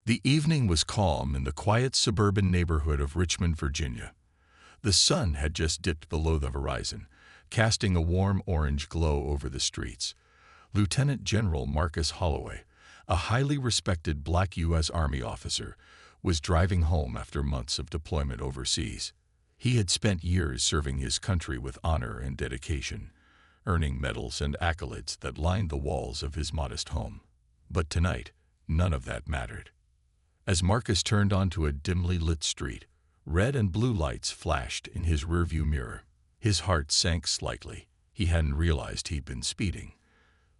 The evening was calm in the quiet suburban neighborhood of Richmond, Virginia. The sun had just dipped below the horizon, casting a warm orange glow over the streets. Lieutenant General Marcus Holloway, a highly respected black U.S. Army officer, was driving home after months of deployment overseas. He had spent years serving his country with honor and dedication, earning medals and accolades that lined the walls of his modest home. But tonight, none of that mattered. As Marcus turned onto a dimly lit street, red and blue lights flashed in his rearview mirror. His heart sank slightly. He hadn't realized he'd been speeding.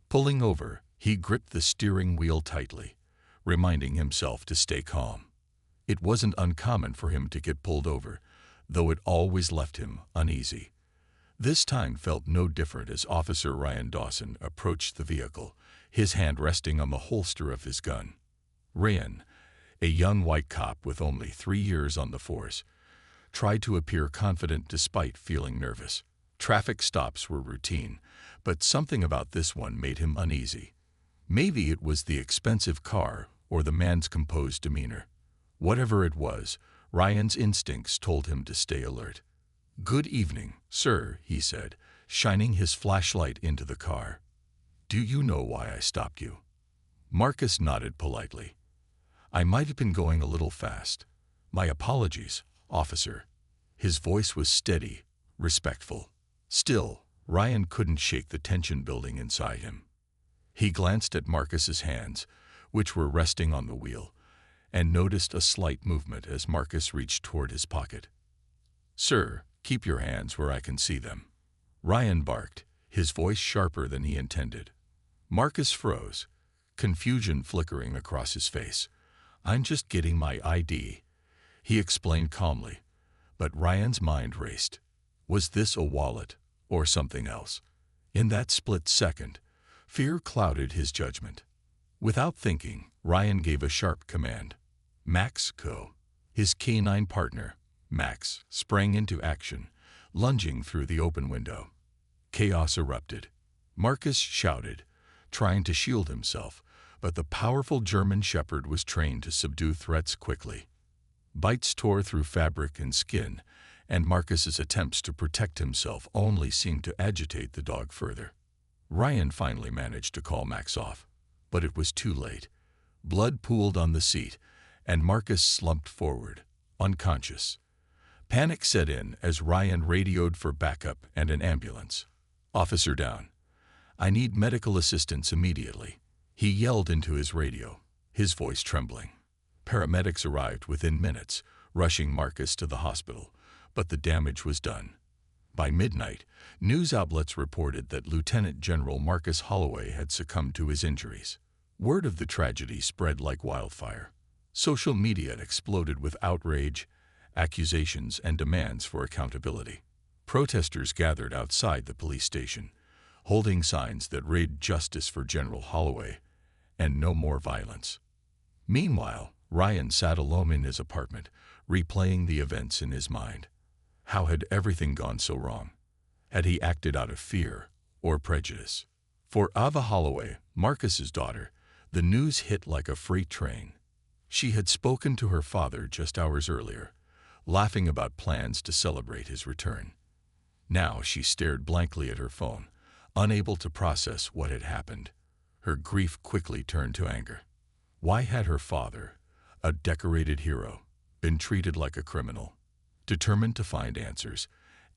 Pulling over, he gripped the steering wheel tightly, reminding himself to stay calm. It wasn't uncommon for him to get pulled over, though it always left him uneasy. This time felt no different as Officer Ryan Dawson approached the vehicle, his hand resting on the holster of his gun. Ryan, a young white cop with only 3 years on the force, tried to appear confident despite feeling nervous. Traffic stops were routine, but something about this one made him uneasy. Maybe it was the expensive car or the man's composed demeanor. Whatever it was, Ryan's instincts told him to stay alert. "Good evening, sir," he said, shining his flashlight into the car. "Do you know why I stopped you?" Marcus nodded politely. "I might have been going a little fast. My apologies, officer." His voice was steady, respectful. Still, Ryan couldn't shake the tension building inside him. He glanced at Marcus's hands, which were resting on the wheel, and noticed a slight movement as Marcus reached toward his pocket. "Sir, keep your hands where I can see them," Ryan barked, his voice sharper than he intended. Marcus froze, confusion flickering across his face. "I'm just getting my ID," he explained calmly, but Ryan's mind raced. Was this a wallet or something else? In that split second, fear clouded his judgment. Without thinking, Ryan gave a sharp command. "Max go." His K-9 partner, Max, sprang into action, lunging through the open window. Chaos erupted. Marcus shouted, trying to shield himself, but the powerful German shepherd was trained to subdue threats quickly. Bites tore through fabric and skin, and Marcus's attempts to protect himself only seemed to agitate the dog further. Ryan finally managed to call Max off, but it was too late. Blood pooled on the seat, and Marcus slumped forward, unconscious. Panic set in as Ryan radioed for backup and an ambulance. "Officer down. I need medical assistance immediately," he yelled into his radio, his voice trembling. Paramedics arrived within minutes, rushing Marcus to the hospital, but the damage was done. By midnight, news outlets reported that Lieutenant General Marcus Holloway had succumbed to his injuries. Word of the tragedy spread like wildfire. Social media exploded with outrage, accusations, and demands for accountability. Protesters gathered outside the police station, holding signs that read "Justice for General Holloway" and "No more violence." Meanwhile, Ryan sat alone in his apartment, replaying the events in his mind. How had everything gone so wrong? Had he acted out of fear or prejudice? For Ava Holloway, Marcus's daughter, the news hit like a freight train. She had spoken to her father just hours earlier, laughing about plans to celebrate his return. Now she stared blankly at her phone, unable to process what had happened. Her grief quickly turned to anger. Why had her father, a decorated hero, been treated like a criminal? Determined to find answers,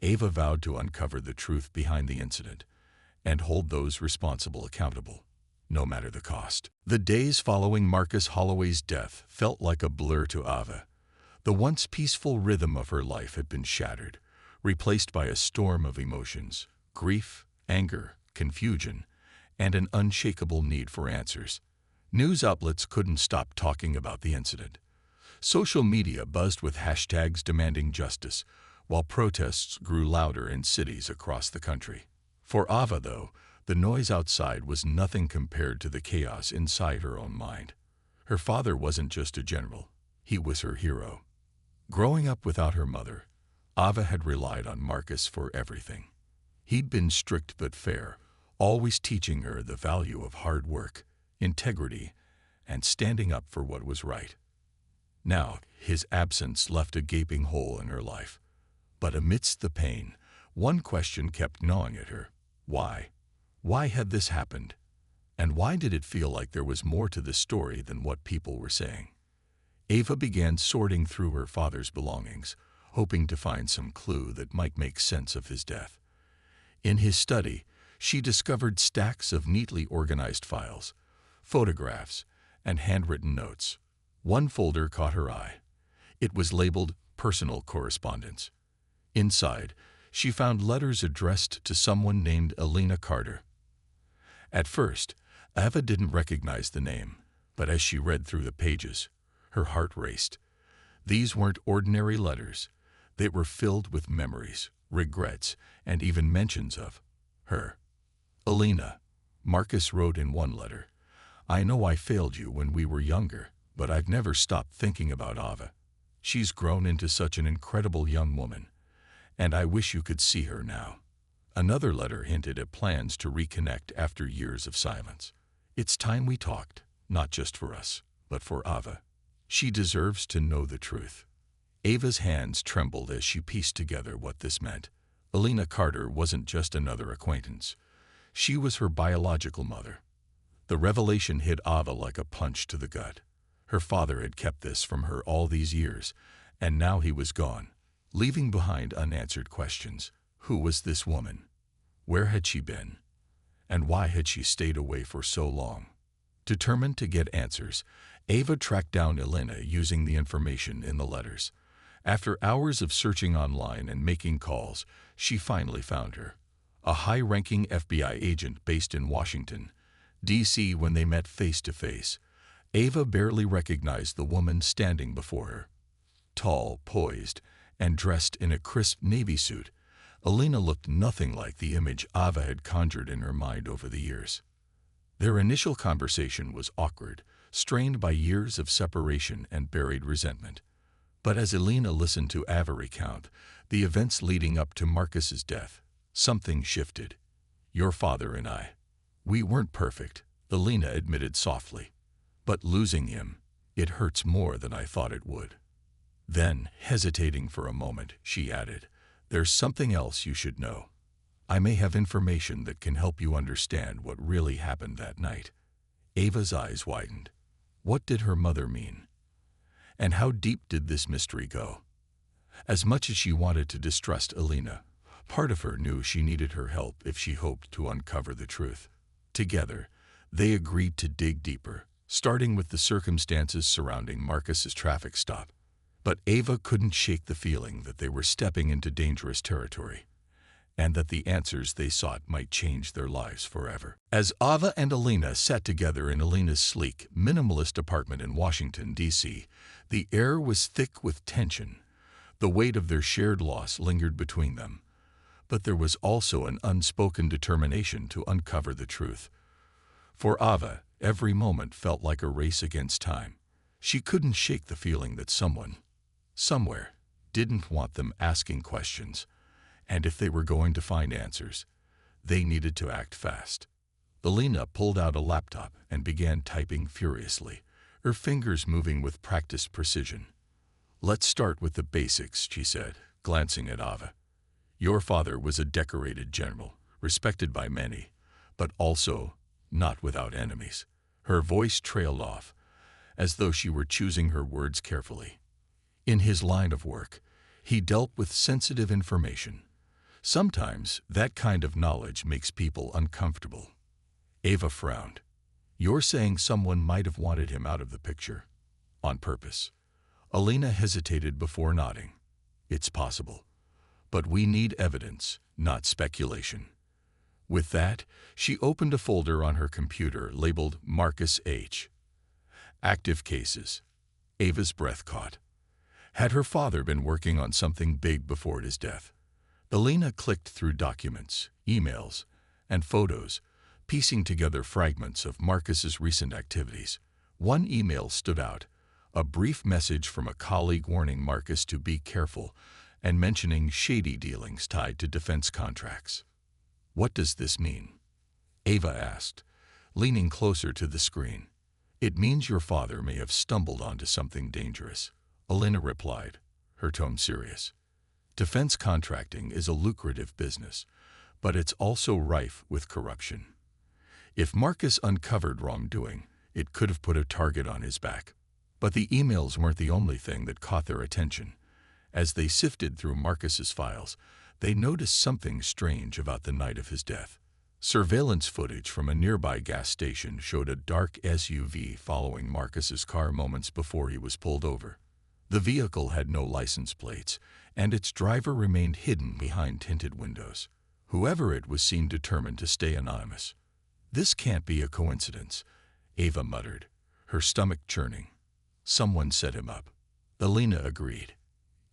Ava vowed to uncover the truth behind the incident and hold those responsible accountable, no matter the cost. The days following Marcus Holloway's death felt like a blur to Ava. The once peaceful rhythm of her life had been shattered, replaced by a storm of emotions: grief, anger, confusion, and an unshakable need for answers. News outlets couldn't stop talking about the incident. Social media buzzed with hashtags demanding justice, while protests grew louder in cities across the country. For Ava, though, the noise outside was nothing compared to the chaos inside her own mind. Her father wasn't just a general, he was her hero. Growing up without her mother, Ava had relied on Marcus for everything. He'd been strict but fair, always teaching her the value of hard work, integrity, and standing up for what was right. Now, his absence left a gaping hole in her life. But amidst the pain, one question kept gnawing at her. Why? Why had this happened? And why did it feel like there was more to the story than what people were saying? Ava began sorting through her father's belongings, hoping to find some clue that might make sense of his death. In his study, she discovered stacks of neatly organized files, photographs, and handwritten notes. One folder caught her eye. It was labeled Personal Correspondence. Inside, she found letters addressed to someone named Elena Carter. At first, Ava didn't recognize the name, but as she read through the pages, her heart raced. These weren't ordinary letters. They were filled with memories, regrets, and even mentions of her. Elena, Marcus wrote in one letter, "I know I failed you when we were younger, but I've never stopped thinking about Ava. She's grown into such an incredible young woman, and I wish you could see her now." Another letter hinted at plans to reconnect after years of silence. "It's time we talked, not just for us, but for Ava. She deserves to know the truth." Ava's hands trembled as she pieced together what this meant. Elena Carter wasn't just another acquaintance. She was her biological mother. The revelation hit Ava like a punch to the gut. Her father had kept this from her all these years, and now he was gone, leaving behind unanswered questions. Who was this woman? Where had she been? And why had she stayed away for so long? Determined to get answers, Ava tracked down Elena using the information in the letters. After hours of searching online and making calls, she finally found her. A high-ranking FBI agent based in Washington, D.C. When they met face-to-face, Ava barely recognized the woman standing before her. Tall, poised, and dressed in a crisp navy suit, Elena looked nothing like the image Ava had conjured in her mind over the years. Their initial conversation was awkward, strained by years of separation and buried resentment. But as Elena listened to Ava recount the events leading up to Marcus's death, something shifted. "Your father and I, we weren't perfect," Elena admitted softly. "But losing him, it hurts more than I thought it would." Then, hesitating for a moment, she added, "There's something else you should know. I may have information that can help you understand what really happened that night." Ava's eyes widened. What did her mother mean? And how deep did this mystery go? As much as she wanted to distrust Elena, part of her knew she needed her help if she hoped to uncover the truth. Together, they agreed to dig deeper, starting with the circumstances surrounding Marcus's traffic stop. But Ava couldn't shake the feeling that they were stepping into dangerous territory, and that the answers they sought might change their lives forever. As Ava and Elena sat together in Elena's sleek, minimalist apartment in Washington, D.C., the air was thick with tension. The weight of their shared loss lingered between them. But there was also an unspoken determination to uncover the truth. For Ava, every moment felt like a race against time. She couldn't shake the feeling that someone, somewhere, didn't want them asking questions. And if they were going to find answers, they needed to act fast. Elena pulled out a laptop and began typing furiously, her fingers moving with practiced precision. "Let's start with the basics," she said, glancing at Ava. "Your father was a decorated general, respected by many, but also not without enemies." Her voice trailed off, as though she were choosing her words carefully. "In his line of work, he dealt with sensitive information. Sometimes that kind of knowledge makes people uncomfortable." Ava frowned. "You're saying someone might have wanted him out of the picture, on purpose?" Elena hesitated before nodding. "It's possible. But we need evidence, not speculation." With that, she opened a folder on her computer labeled Marcus H. Active cases. Ava's breath caught. Had her father been working on something big before his death? Elena clicked through documents, emails, and photos, piecing together fragments of Marcus's recent activities. One email stood out, a brief message from a colleague warning Marcus to be careful and mentioning shady dealings tied to defense contracts. "What does this mean?" Ava asked, leaning closer to the screen. It means your father may have stumbled onto something dangerous, Elena replied, her tone serious. Defense contracting is a lucrative business, but it's also rife with corruption. If Marcus uncovered wrongdoing, it could have put a target on his back. But the emails weren't the only thing that caught their attention. As they sifted through Marcus's files, they noticed something strange about the night of his death. Surveillance footage from a nearby gas station showed a dark SUV following Marcus's car moments before he was pulled over. The vehicle had no license plates, and its driver remained hidden behind tinted windows. Whoever it was seemed determined to stay anonymous. This can't be a coincidence, Ava muttered, her stomach churning. Someone set him up. Elena agreed.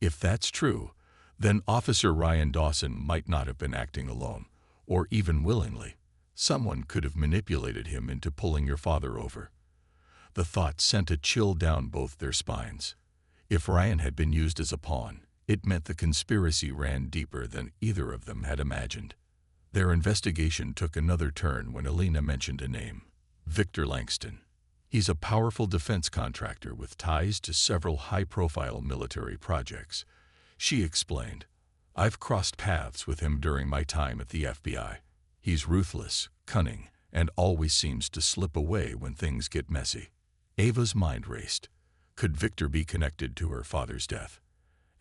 If that's true, then Officer Ryan Dawson might not have been acting alone, or even willingly. Someone could have manipulated him into pulling your father over. The thought sent a chill down both their spines. If Ryan had been used as a pawn, it meant the conspiracy ran deeper than either of them had imagined. Their investigation took another turn when Elena mentioned a name: Victor Langston. He's a powerful defense contractor with ties to several high-profile military projects. She explained, I've crossed paths with him during my time at the FBI. He's ruthless, cunning, and always seems to slip away when things get messy. Ava's mind raced. Could Victor be connected to her father's death?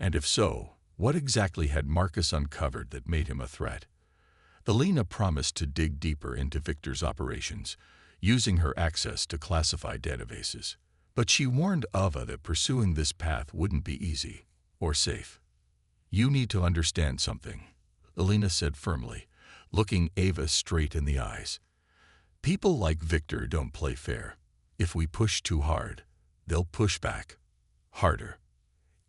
And if so, what exactly had Marcus uncovered that made him a threat? Elena promised to dig deeper into Victor's operations, using her access to classified databases. But she warned Ava that pursuing this path wouldn't be easy or safe. You need to understand something, Elena said firmly, looking Ava straight in the eyes. People like Victor don't play fair. If we push too hard, they'll push back harder.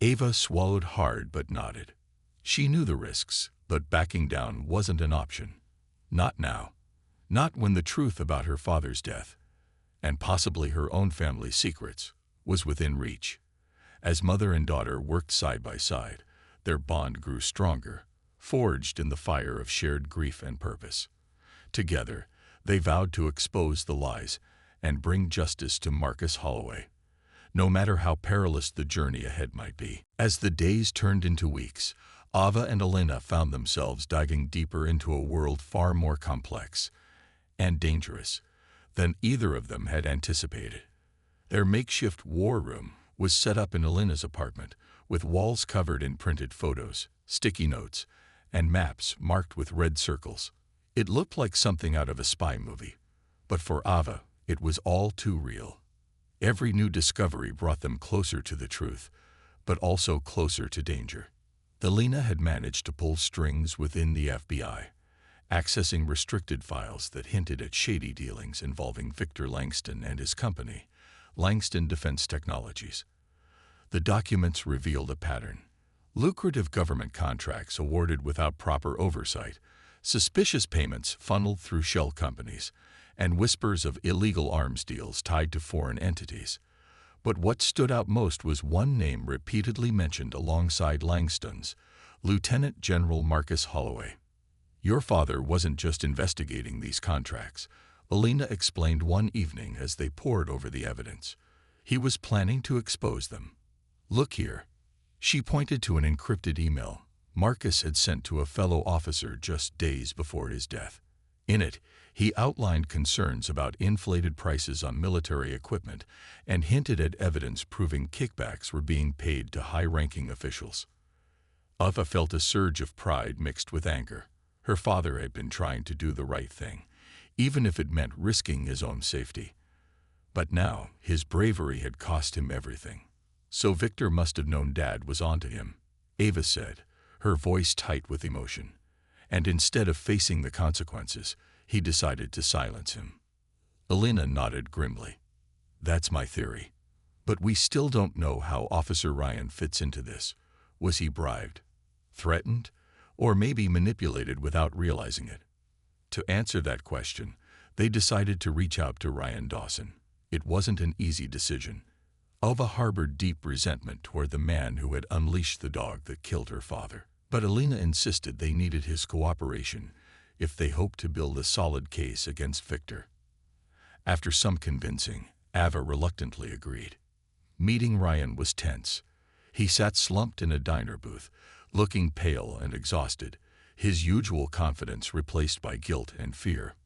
Ava swallowed hard but nodded. She knew the risks, but backing down wasn't an option. Not now. Not when the truth about her father's death, and possibly her own family's secrets, was within reach. As mother and daughter worked side by side, their bond grew stronger, forged in the fire of shared grief and purpose. Together, they vowed to expose the lies and bring justice to Marcus Holloway, no matter how perilous the journey ahead might be. As the days turned into weeks, Ava and Elena found themselves diving deeper into a world far more complex and dangerous than either of them had anticipated. Their makeshift war room was set up in Elena's apartment, with walls covered in printed photos, sticky notes, and maps marked with red circles. It looked like something out of a spy movie, but for Ava, it was all too real. Every new discovery brought them closer to the truth, but also closer to danger. Elena had managed to pull strings within the FBI, accessing restricted files that hinted at shady dealings involving Victor Langston and his company, Langston Defense Technologies. The documents revealed a pattern: lucrative government contracts awarded without proper oversight, suspicious payments funneled through shell companies, and whispers of illegal arms deals tied to foreign entities. But what stood out most was one name repeatedly mentioned alongside Langston's: Lieutenant General Marcus Holloway. Your father wasn't just investigating these contracts, Elena explained one evening as they pored over the evidence. He was planning to expose them. Look here. She pointed to an encrypted email Marcus had sent to a fellow officer just days before his death. In it, he outlined concerns about inflated prices on military equipment and hinted at evidence proving kickbacks were being paid to high-ranking officials. Ava felt a surge of pride mixed with anger. Her father had been trying to do the right thing, even if it meant risking his own safety. But now, his bravery had cost him everything. So Victor must have known Dad was onto him, Ava said, her voice tight with emotion. And instead of facing the consequences, he decided to silence him. Elena nodded grimly. That's my theory. But we still don't know how Officer Ryan fits into this. Was he bribed, threatened, or maybe manipulated without realizing it? To answer that question, they decided to reach out to Ryan Dawson. It wasn't an easy decision. Ava harbored deep resentment toward the man who had unleashed the dog that killed her father. But Elena insisted they needed his cooperation if they hoped to build a solid case against Victor. After some convincing, Ava reluctantly agreed. Meeting Ryan was tense. He sat slumped in a diner booth, looking pale and exhausted, his usual confidence replaced by guilt and fear.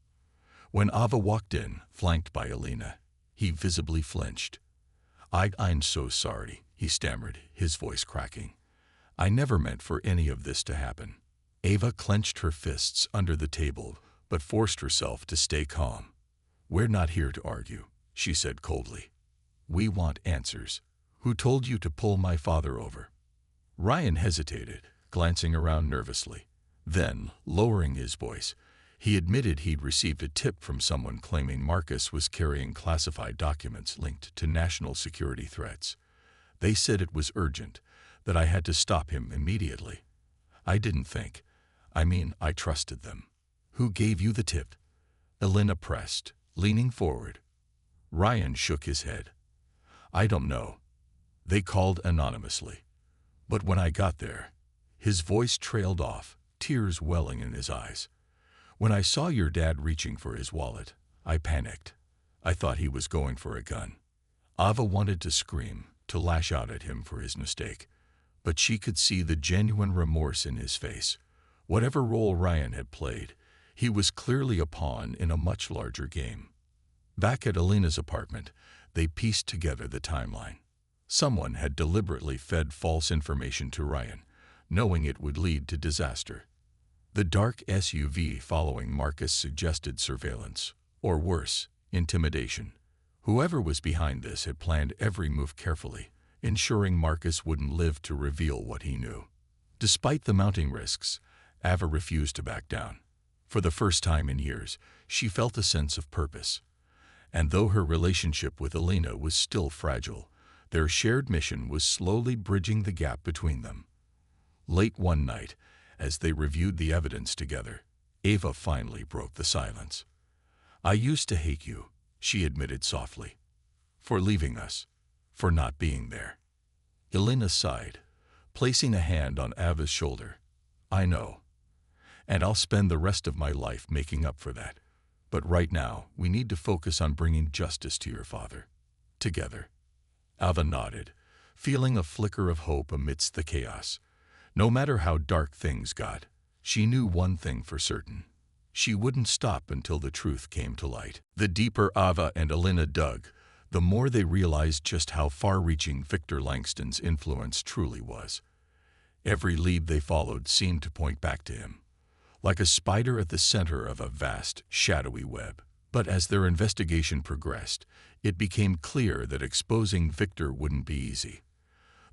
When Ava walked in, flanked by Alina, he visibly flinched. I'm so sorry, he stammered, his voice cracking. I never meant for any of this to happen. Ava clenched her fists under the table, but forced herself to stay calm. We're not here to argue, she said coldly. We want answers. Who told you to pull my father over? Ryan hesitated, glancing around nervously. Then, lowering his voice, he admitted he'd received a tip from someone claiming Marcus was carrying classified documents linked to national security threats. They said it was urgent, that I had to stop him immediately. I didn't think. I trusted them. Who gave you the tip? Alina pressed, leaning forward. Ryan shook his head. I don't know. They called anonymously. But when I got there, his voice trailed off, tears welling in his eyes. When I saw your dad reaching for his wallet, I panicked. I thought he was going for a gun. Ava wanted to scream, to lash out at him for his mistake, but she could see the genuine remorse in his face. Whatever role Ryan had played, he was clearly a pawn in a much larger game. Back at Alina's apartment, they pieced together the timeline. Someone had deliberately fed false information to Ryan, knowing it would lead to disaster. The dark SUV following Marcus suggested surveillance, or worse, intimidation. Whoever was behind this had planned every move carefully, ensuring Marcus wouldn't live to reveal what he knew. Despite the mounting risks, Ava refused to back down. For the first time in years, she felt a sense of purpose. And though her relationship with Alina was still fragile, their shared mission was slowly bridging the gap between them. Late one night, as they reviewed the evidence together, Ava finally broke the silence. I used to hate you, she admitted softly. For leaving us. For not being there. Alina sighed, placing a hand on Ava's shoulder. I know. And I'll spend the rest of my life making up for that. But right now, we need to focus on bringing justice to your father. Together. Ava nodded, feeling a flicker of hope amidst the chaos. No matter how dark things got, she knew one thing for certain. She wouldn't stop until the truth came to light. The deeper Ava and Alina dug, the more they realized just how far-reaching Victor Langston's influence truly was. Every lead they followed seemed to point back to him, like a spider at the center of a vast, shadowy web. But as their investigation progressed, it became clear that exposing Victor wouldn't be easy.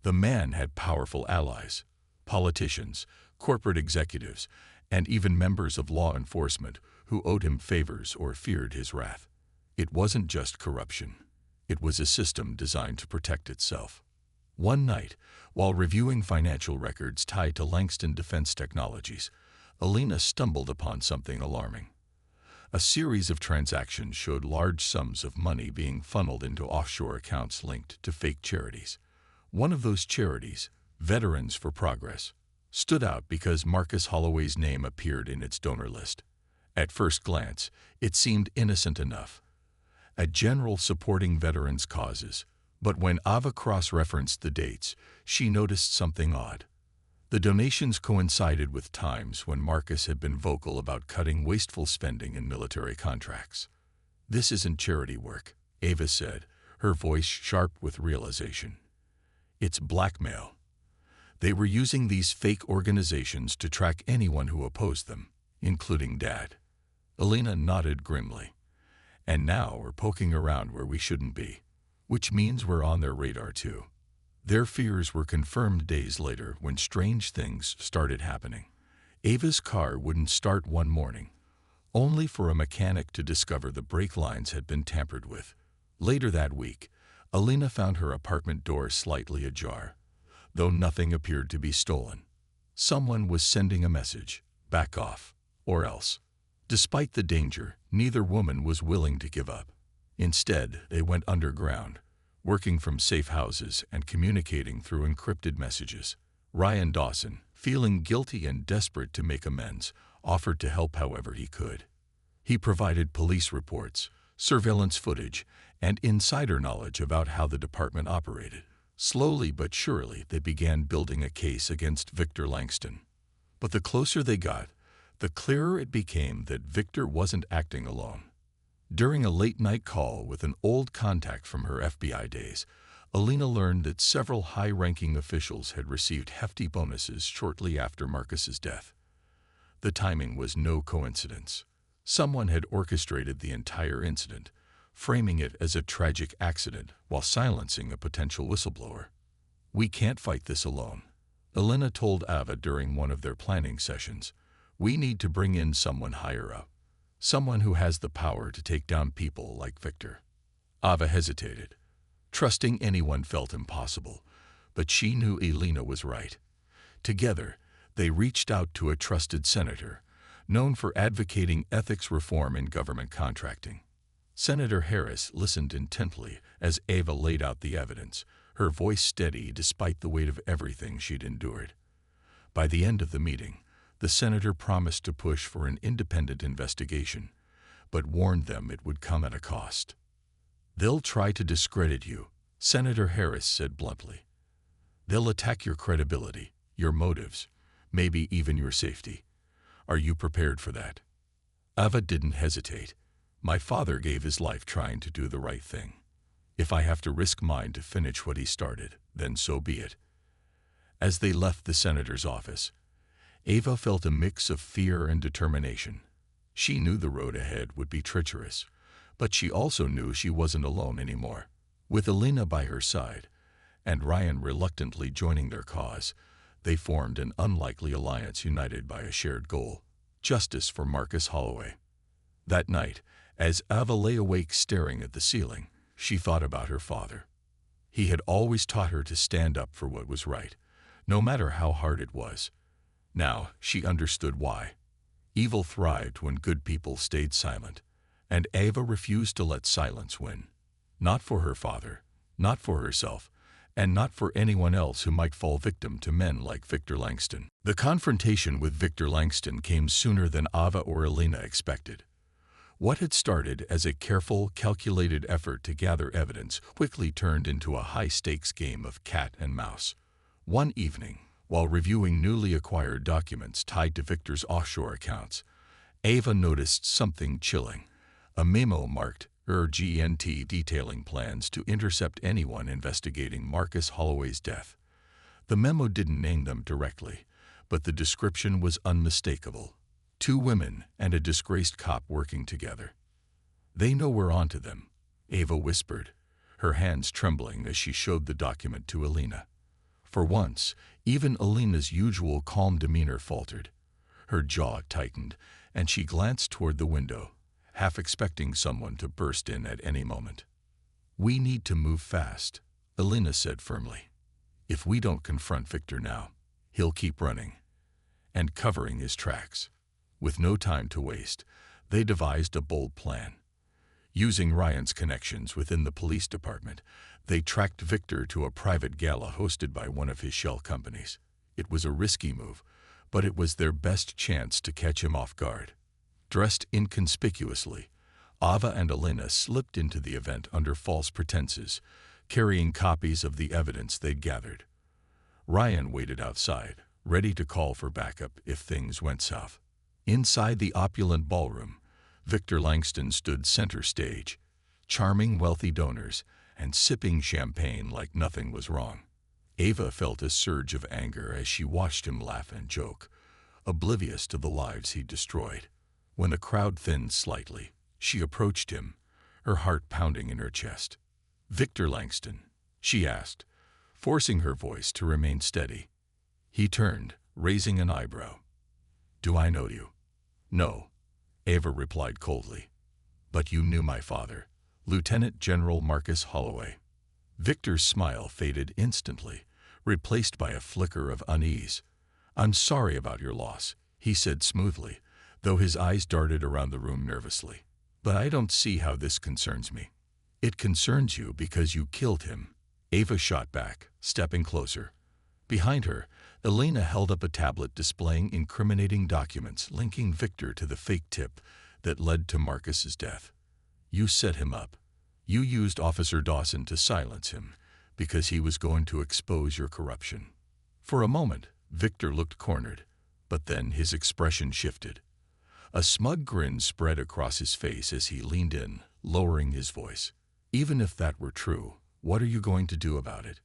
The man had powerful allies, politicians, corporate executives, and even members of law enforcement who owed him favors or feared his wrath. It wasn't just corruption. It was a system designed to protect itself. One night, while reviewing financial records tied to Langston Defense Technologies, Alina stumbled upon something alarming. A series of transactions showed large sums of money being funneled into offshore accounts linked to fake charities. One of those charities, Veterans for Progress, stood out because Marcus Holloway's name appeared in its donor list. At first glance, it seemed innocent enough. A general supporting veterans' causes, but when Ava cross-referenced the dates, she noticed something odd. The donations coincided with times when Marcus had been vocal about cutting wasteful spending in military contracts. This isn't charity work, Ava said, her voice sharp with realization. It's blackmail. They were using these fake organizations to track anyone who opposed them, including Dad. Alina nodded grimly. And now we're poking around where we shouldn't be, which means we're on their radar too. Their fears were confirmed days later when strange things started happening. Ava's car wouldn't start one morning, only for a mechanic to discover the brake lines had been tampered with. Later that week, Alina found her apartment door slightly ajar, though nothing appeared to be stolen. Someone was sending a message, back off, or else. Despite the danger, neither woman was willing to give up. Instead, they went underground, working from safe houses and communicating through encrypted messages. Ryan Dawson, feeling guilty and desperate to make amends, offered to help however he could. He provided police reports, surveillance footage, and insider knowledge about how the department operated. Slowly but surely, they began building a case against Victor Langston. But the closer they got, the clearer it became that Victor wasn't acting alone. During a late-night call with an old contact from her FBI days, Alina learned that several high-ranking officials had received hefty bonuses shortly after Marcus's death. The timing was no coincidence. Someone had orchestrated the entire incident, framing it as a tragic accident while silencing a potential whistleblower. "We can't fight this alone," Alina told Ava during one of their planning sessions. "We need to bring in someone higher up, someone who has the power to take down people like Victor." Ava hesitated. Trusting anyone felt impossible, but she knew Alina was right. Together, they reached out to a trusted senator, known for advocating ethics reform in government contracting. Senator Harris listened intently as Ava laid out the evidence, her voice steady despite the weight of everything she'd endured. By the end of the meeting, the senator promised to push for an independent investigation, but warned them it would come at a cost. "They'll try to discredit you," Senator Harris said bluntly. "They'll attack your credibility, your motives, maybe even your safety. Are you prepared for that?" Ava didn't hesitate. "My father gave his life trying to do the right thing. If I have to risk mine to finish what he started, then so be it." As they left the senator's office, Ava felt a mix of fear and determination. She knew the road ahead would be treacherous, but she also knew she wasn't alone anymore. With Alina by her side, and Ryan reluctantly joining their cause, they formed an unlikely alliance united by a shared goal: justice for Marcus Holloway. That night, as Ava lay awake staring at the ceiling, she thought about her father. He had always taught her to stand up for what was right, no matter how hard it was. Now she understood why. Evil thrived when good people stayed silent, and Ava refused to let silence win. Not for her father, not for herself, and not for anyone else who might fall victim to men like Victor Langston. The confrontation with Victor Langston came sooner than Ava or Alina expected. What had started as a careful, calculated effort to gather evidence quickly turned into a high-stakes game of cat and mouse. One evening, while reviewing newly acquired documents tied to Victor's offshore accounts, Ava noticed something chilling: a memo marked urgent detailing plans to intercept anyone investigating Marcus Holloway's death. The memo didn't name them directly, but the description was unmistakable: 2 women and a disgraced cop working together. "They know we're onto them," Ava whispered, her hands trembling as she showed the document to Alina. For once, even Alina's usual calm demeanor faltered. Her jaw tightened, and she glanced toward the window, half expecting someone to burst in at any moment. "We need to move fast," Alina said firmly. "If we don't confront Victor now, he'll keep running and covering his tracks." With no time to waste, they devised a bold plan. Using Ryan's connections within the police department, they tracked Victor to a private gala hosted by one of his shell companies. It was a risky move, but it was their best chance to catch him off guard. Dressed inconspicuously, Ava and Alina slipped into the event under false pretenses, carrying copies of the evidence they'd gathered. Ryan waited outside, ready to call for backup if things went south. Inside the opulent ballroom, Victor Langston stood center stage, charming wealthy donors and sipping champagne like nothing was wrong. Ava felt a surge of anger as she watched him laugh and joke, oblivious to the lives he'd destroyed. When the crowd thinned slightly, she approached him, her heart pounding in her chest. "Victor Langston?" she asked, forcing her voice to remain steady. He turned, raising an eyebrow. "Do I know you?" "No," Ava replied coldly. "But you knew my father, Lieutenant General Marcus Holloway." Victor's smile faded instantly, replaced by a flicker of unease. "I'm sorry about your loss," he said smoothly, though his eyes darted around the room nervously. "But I don't see how this concerns me." "It concerns you because you killed him," Ava shot back, stepping closer. Behind her, Alina held up a tablet displaying incriminating documents linking Victor to the fake tip that led to Marcus's death. You set him up. You used Officer Dawson to silence him because he was going to expose your corruption. For a moment, Victor looked cornered, but then his expression shifted. A smug grin spread across his face as he leaned in, lowering his voice. Even if that were true, what are you going to do about it?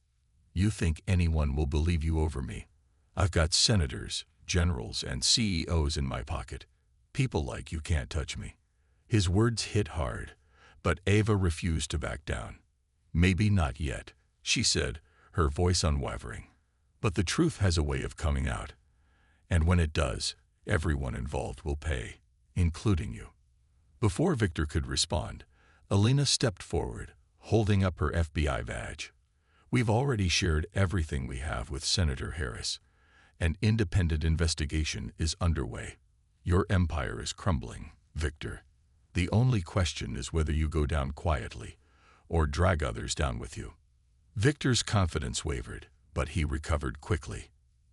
You think anyone will believe you over me? I've got senators, generals, and CEOs in my pocket. People like you can't touch me. His words hit hard, but Ava refused to back down. Maybe not yet, she said, her voice unwavering. But the truth has a way of coming out. And when it does, everyone involved will pay, including you. Before Victor could respond, Alina stepped forward, holding up her FBI badge. We've already shared everything we have with Senator Harris. An independent investigation is underway. Your empire is crumbling, Victor. The only question is whether you go down quietly or drag others down with you. Victor's confidence wavered, but he recovered quickly.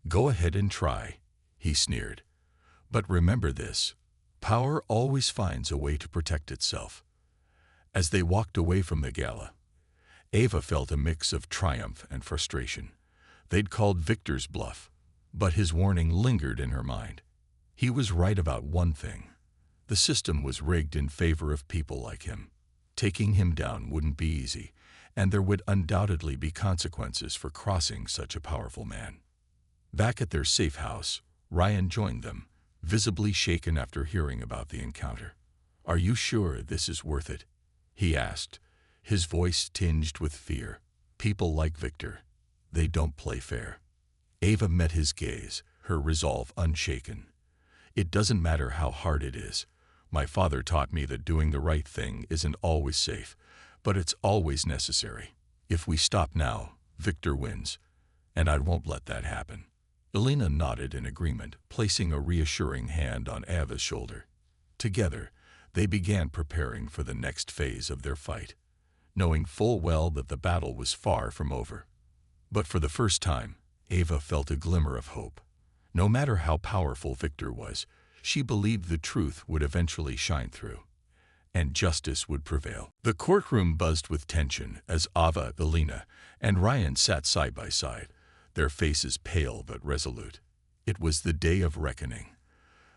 Go ahead and try, he sneered. But remember this, power always finds a way to protect itself. As they walked away from the gala, Ava felt a mix of triumph and frustration. They'd called Victor's bluff, but his warning lingered in her mind. He was right about one thing. The system was rigged in favor of people like him. Taking him down wouldn't be easy, and there would undoubtedly be consequences for crossing such a powerful man. Back at their safe house, Ryan joined them, visibly shaken after hearing about the encounter. Are you sure this is worth it? He asked, his voice tinged with fear. People like Victor, they don't play fair. Ava met his gaze, her resolve unshaken. It doesn't matter how hard it is. My father taught me that doing the right thing isn't always safe, but it's always necessary. If we stop now, Victor wins, and I won't let that happen. Alina nodded in agreement, placing a reassuring hand on Ava's shoulder. Together, they began preparing for the next phase of their fight, knowing full well that the battle was far from over. But for the first time, Ava felt a glimmer of hope. No matter how powerful Victor was, she believed the truth would eventually shine through, and justice would prevail. The courtroom buzzed with tension as Ava, Alina, and Ryan sat side by side, their faces pale but resolute. It was the day of reckoning,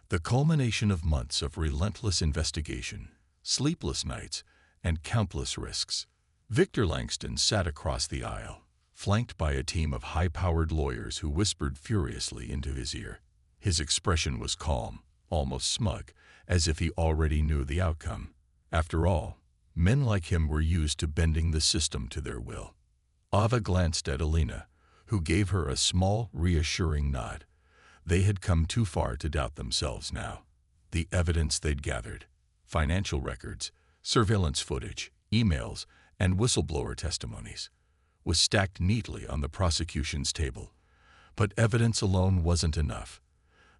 the culmination of months of relentless investigation, sleepless nights, and countless risks. Victor Langston sat across the aisle, flanked by a team of high-powered lawyers who whispered furiously into his ear. His expression was calm, almost smug, as if he already knew the outcome. After all, men like him were used to bending the system to their will. Ava glanced at Alina, who gave her a small, reassuring nod. They had come too far to doubt themselves now. The evidence they'd gathered, financial records, surveillance footage, emails, and whistleblower testimonies, was stacked neatly on the prosecution's table. But evidence alone wasn't enough.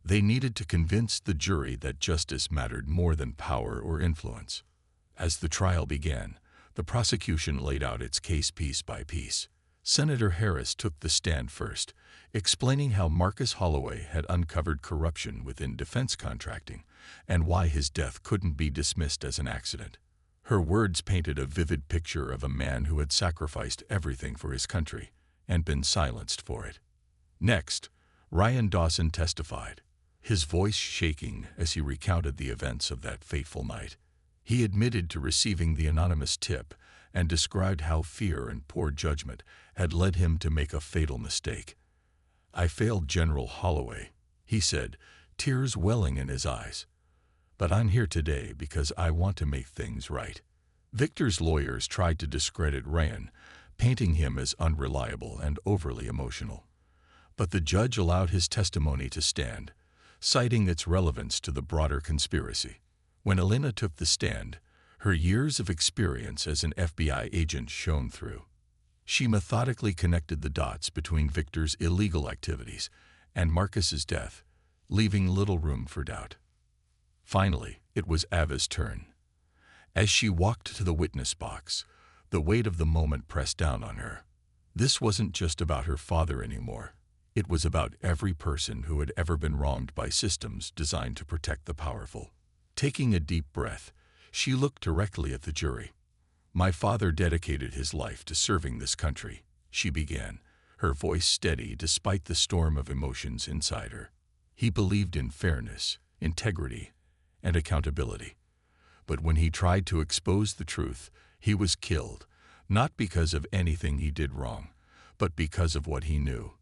They needed to convince the jury that justice mattered more than power or influence. As the trial began, the prosecution laid out its case piece by piece. Senator Harris took the stand first, explaining how Marcus Holloway had uncovered corruption within defense contracting and why his death couldn't be dismissed as an accident. Her words painted a vivid picture of a man who had sacrificed everything for his country and been silenced for it. Next, Ryan Dawson testified, his voice shaking as he recounted the events of that fateful night. He admitted to receiving the anonymous tip and described how fear and poor judgment had led him to make a fatal mistake. I failed General Holloway, he said, tears welling in his eyes. But I'm here today because I want to make things right. Victor's lawyers tried to discredit Ryan, painting him as unreliable and overly emotional. But the judge allowed his testimony to stand, citing its relevance to the broader conspiracy. When Alina took the stand, her years of experience as an FBI agent shone through. She methodically connected the dots between Victor's illegal activities and Marcus's death, leaving little room for doubt. Finally, it was Ava's turn. As she walked to the witness box, the weight of the moment pressed down on her. This wasn't just about her father anymore. It was about every person who had ever been wronged by systems designed to protect the powerful. Taking a deep breath, She looked directly at the jury. "My father dedicated his life to serving this country," she began, her voice steady despite the storm of emotions inside her. "He believed in fairness, integrity, and accountability. But when he tried to expose the truth, he was killed, not because of anything he did wrong, but because of what he knew.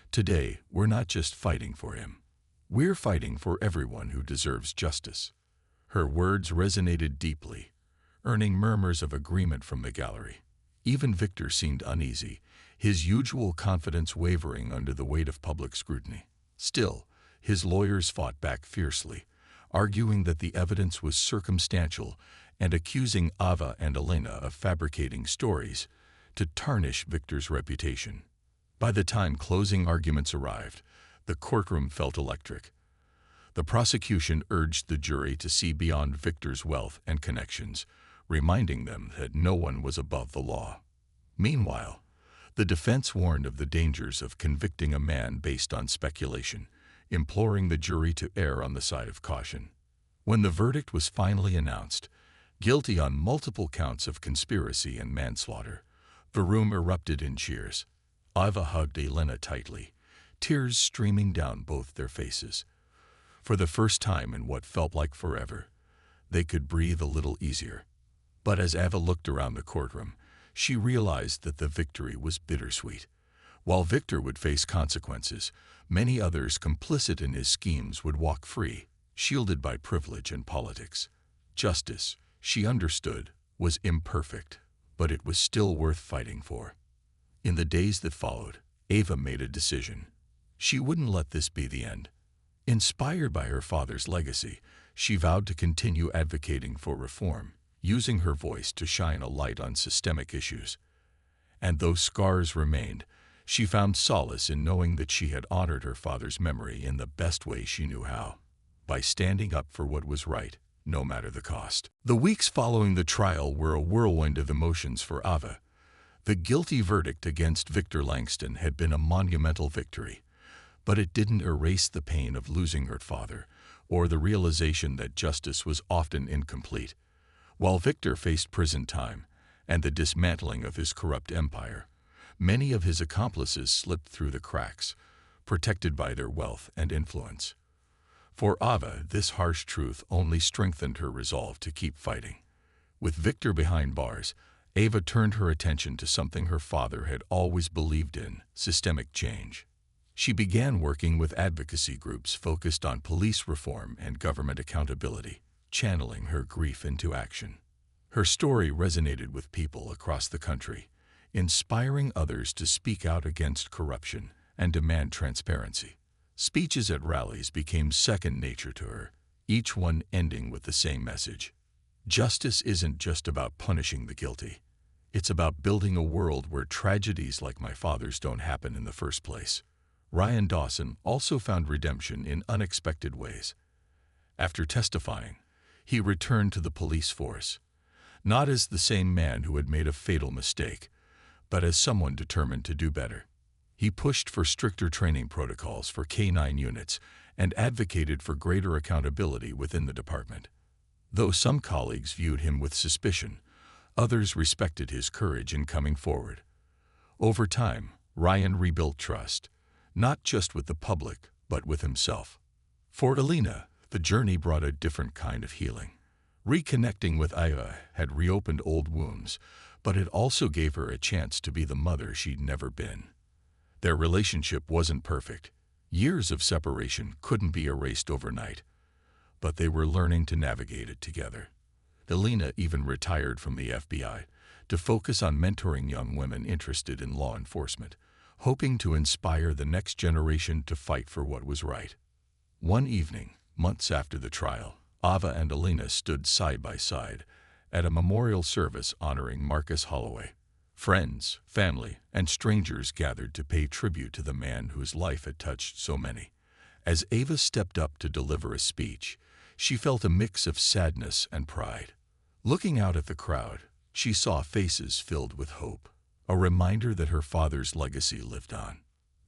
Today, we're not just fighting for him. We're fighting for everyone who deserves justice." Her words resonated deeply, earning murmurs of agreement from the gallery. Even Victor seemed uneasy, his usual confidence wavering under the weight of public scrutiny. Still, his lawyers fought back fiercely, arguing that the evidence was circumstantial and accusing Ava and Elena of fabricating stories to tarnish Victor's reputation. By the time closing arguments arrived, the courtroom felt electric. The prosecution urged the jury to see beyond Victor's wealth and connections, reminding them that no one was above the law. Meanwhile, the defense warned of the dangers of convicting a man based on speculation, imploring the jury to err on the side of caution. When the verdict was finally announced, guilty on multiple counts of conspiracy and manslaughter, the room erupted in cheers. Ava hugged Elena tightly, tears streaming down both their faces. For the first time in what felt like forever, they could breathe a little easier. But as Ava looked around the courtroom, she realized that the victory was bittersweet. While Victor would face consequences, many others complicit in his schemes would walk free, shielded by privilege and politics. Justice, she understood, was imperfect, but it was still worth fighting for. In the days that followed, Ava made a decision. She wouldn't let this be the end. Inspired by her father's legacy, she vowed to continue advocating for reform, using her voice to shine a light on systemic issues. And though scars remained, she found solace in knowing that she had honored her father's memory in the best way she knew how, by standing up for what was right, no matter the cost. The weeks following the trial were a whirlwind of emotions for Ava. The guilty verdict against Victor Langston had been a monumental victory, but it didn't erase the pain of losing her father, or the realization that justice was often incomplete. While Victor faced prison time and the dismantling of his corrupt empire, many of his accomplices slipped through the cracks, protected by their wealth and influence. For Ava, this harsh truth only strengthened her resolve to keep fighting. With Victor behind bars, Ava turned her attention to something her father had always believed in: systemic change. She began working with advocacy groups focused on police reform and government accountability, channeling her grief into action. Her story resonated with people across the country, inspiring others to speak out against corruption and demand transparency. Speeches at rallies became second nature to her, each one ending with the same message: justice isn't just about punishing the guilty. It's about building a world where tragedies like my father's don't happen in the first place. Ryan Dawson also found redemption in unexpected ways. After testifying, he returned to the police force, not as the same man who had made a fatal mistake, but as someone determined to do better. He pushed for stricter training protocols for K-9 units and advocated for greater accountability within the department. Though some colleagues viewed him with suspicion, others respected his courage in coming forward. Over time, Ryan rebuilt trust, not just with the public, but with himself. For Elena, the journey brought a different kind of healing. Reconnecting with Ava had reopened old wounds, but it also gave her a chance to be the mother she'd never been. Their relationship wasn't perfect. Years of separation couldn't be erased overnight, but they were learning to navigate it together. Elena even retired from the FBI to focus on mentoring young women interested in law enforcement, hoping to inspire the next generation to fight for what was right. One evening, months after the trial, Ava and Elena stood side by side at a memorial service honoring Marcus Holloway. Friends, family, and strangers gathered to pay tribute to the man whose life had touched so many. As Ava stepped up to deliver a speech, she felt a mix of sadness and pride. Looking out at the crowd, she saw faces filled with hope, a reminder that her father's legacy lived on.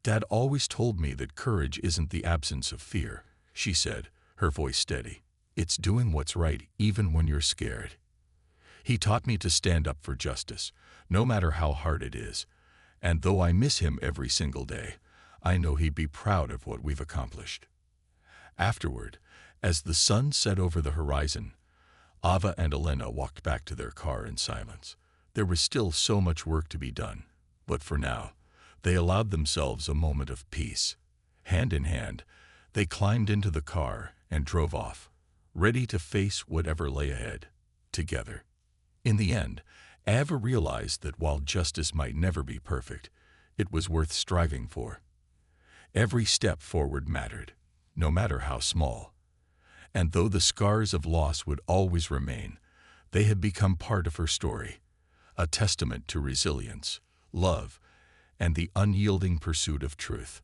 "Dad always told me that courage isn't the absence of fear," she said, her voice steady. It's doing what's right even when you're scared. He taught me to stand up for justice, no matter how hard it is. And though I miss him every single day, I know he'd be proud of what we've accomplished. Afterward, as the sun set over the horizon, Ava and Elena walked back to their car in silence. There was still so much work to be done, but for now, they allowed themselves a moment of peace. Hand in hand, they climbed into the car and drove off, ready to face whatever lay ahead, together. In the end, Ava realized that while justice might never be perfect, it was worth striving for. Every step forward mattered, no matter how small. And though the scars of loss would always remain, they had become part of her story, a testament to resilience, love, and the unyielding pursuit of truth.